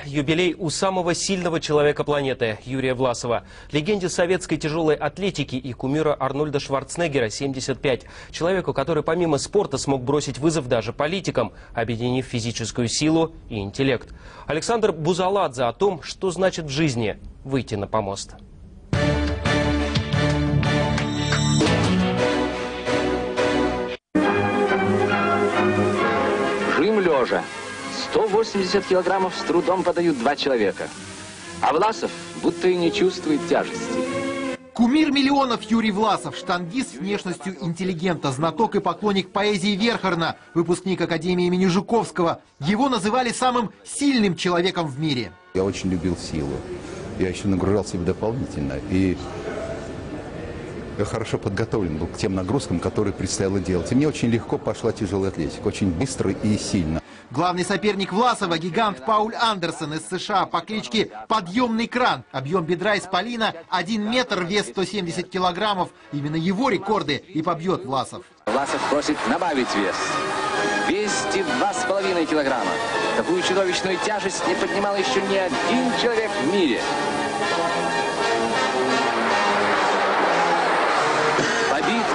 юбилей у самого сильного человека планеты Юрия Власова. Легенде советской тяжелой атлетики и кумира Арнольда Шварценеггера 75. Человеку, который помимо спорта смог бросить вызов даже политикам, объединив физическую силу и интеллект. Александр Бузаладзе о том, что значит в жизни выйти на помост. Жим лежа. 180 килограммов с трудом подают два человека. А Власов будто и не чувствует тяжести. Кумир миллионов Юрий Власов, штангист с внешностью интеллигента, знаток и поклонник поэзии Верхарна, выпускник Академии имени Жуковского. Его называли самым сильным человеком в мире. Я очень любил силу. Я еще нагружал себя дополнительно. И я хорошо подготовлен был к тем нагрузкам, которые предстояло делать. И мне очень легко пошла тяжелая атлетика, очень быстро и сильно. Главный соперник Власова – гигант Пауль Андерсон из США по кличке «Подъемный кран». Объем бедра исполина 1 метр, вес 170 килограммов. Именно его рекорды и побьет Власов. Власов просит добавить вес. 202,5 килограмма. Такую чудовищную тяжесть не поднимал еще ни один человек в мире.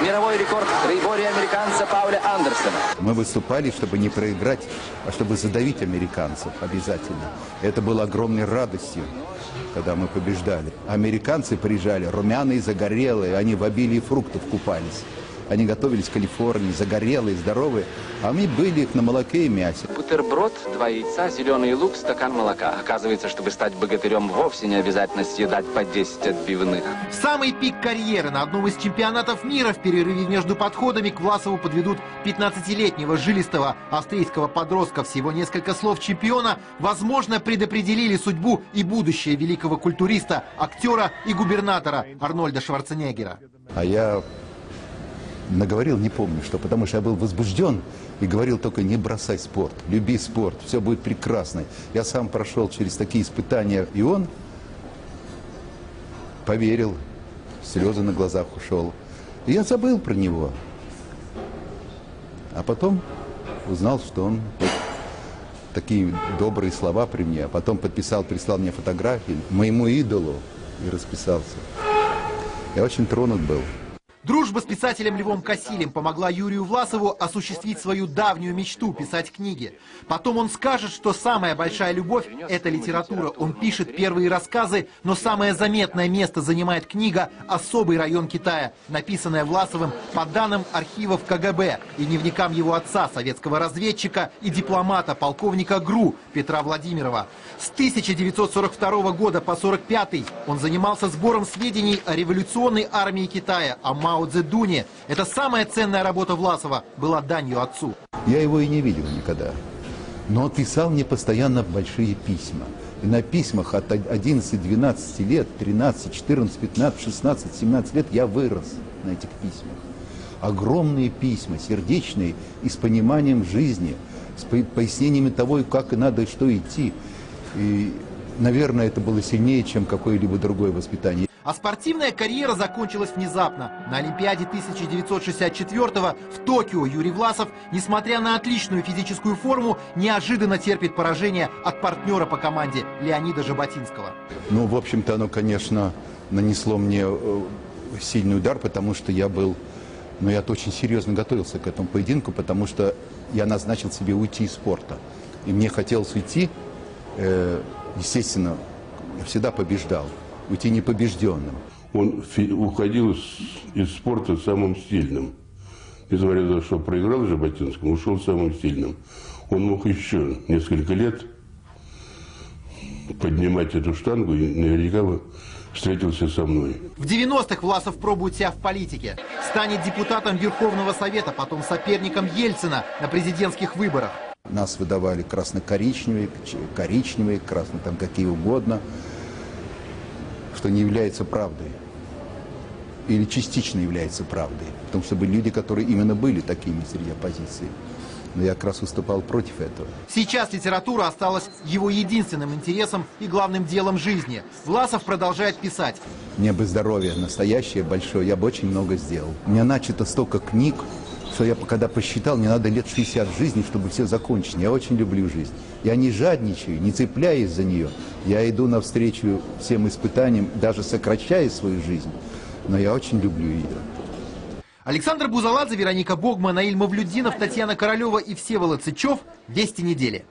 Мировой рекорд в троеборье американца Пауля Андерсона. Мы выступали, чтобы не проиграть, а чтобы задавить американцев обязательно. Это было огромной радостью, когда мы побеждали. Американцы приезжали румяные, загорелые, они в обилии фруктов купались. Они готовились в Калифорнии, загорелые, здоровые, а мы были их на молоке и мясе. Бутерброд, 2 яйца, зеленый лук, стакан молока. Оказывается, чтобы стать богатырем, вовсе не обязательно съедать по 10 отбивных. В самый пик карьеры на одном из чемпионатов мира в перерыве между подходами к Власову подведут 15-летнего жилистого австрийского подростка. Всего несколько слов чемпиона, возможно, предопределили судьбу и будущее великого культуриста, актера и губернатора Арнольда Шварценеггера. А я наговорил, не помню что, потому что я был возбужден и говорил только: не бросай спорт, люби спорт, все будет прекрасно. Я сам прошел через такие испытания, и он поверил, слезы на глазах ушел. И я забыл про него. А потом узнал, что он такие добрые слова при мне, а потом подписал, прислал мне фотографии моему идолу и расписался. Я очень тронут был. Дружба с писателем Львом Косилем помогла Юрию Власову осуществить свою давнюю мечту – писать книги. Потом он скажет, что самая большая любовь – это литература. Он пишет первые рассказы, но самое заметное место занимает книга «Особый район Китая», написанная Власовым по данным архивов КГБ и дневникам его отца, советского разведчика и дипломата, полковника ГРУ Петра Владимирова. С 1942 года по 1945 он занимался сбором сведений о революционной армии Китая, о Мао Цзэдуне. Это самая ценная работа Власова была данью отцу. Я его и не видел никогда. Но он писал мне постоянно большие письма. И на письмах от 11, 12 лет, 13, 14, 15, 16, 17 лет я вырос на этих письмах. Огромные письма, сердечные, и с пониманием жизни, с пояснениями того, как и надо, и что идти. И, наверное, это было сильнее, чем какое-либо другое воспитание. А спортивная карьера закончилась внезапно. На Олимпиаде 1964-го в Токио Юрий Власов, несмотря на отличную физическую форму, неожиданно терпит поражение от партнера по команде Леонида Жаботинского. Ну, в общем-то, оно, конечно, нанесло мне сильный удар, потому что я очень серьезно готовился к этому поединку, потому что я назначил себе уйти из спорта. И мне хотелось уйти, естественно, я всегда побеждал. Уйти непобежденным. Он уходил из спорта самым сильным. Несмотря на то, что проиграл Жаботинскому, ушел самым сильным. Он мог еще несколько лет поднимать эту штангу и наверняка бы встретился со мной. В 90-х Власов пробует себя в политике. Станет депутатом Верховного Совета, потом соперником Ельцина на президентских выборах. Нас выдавали красно-коричневые, коричневые, красно там какие угодно, что не является правдой. Или частично является правдой. Потому что были люди, которые именно были такими среди оппозиции. Но я как раз выступал против этого. Сейчас литература осталась его единственным интересом и главным делом жизни. Власов продолжает писать. Мне бы здоровье настоящее, большое, я бы очень много сделал. У меня начато столько книг, что я когда посчитал, мне надо лет 60 жизни, чтобы все закончить. Я очень люблю жизнь. Я не жадничаю, не цепляюсь за нее. Я иду навстречу всем испытаниям, даже сокращая свою жизнь. Но я очень люблю ее. Александр Бузаладзе, Вероника Богма, Наиль Мавлюдинов, Татьяна Королева и Всеволод Сычев. Вести недели.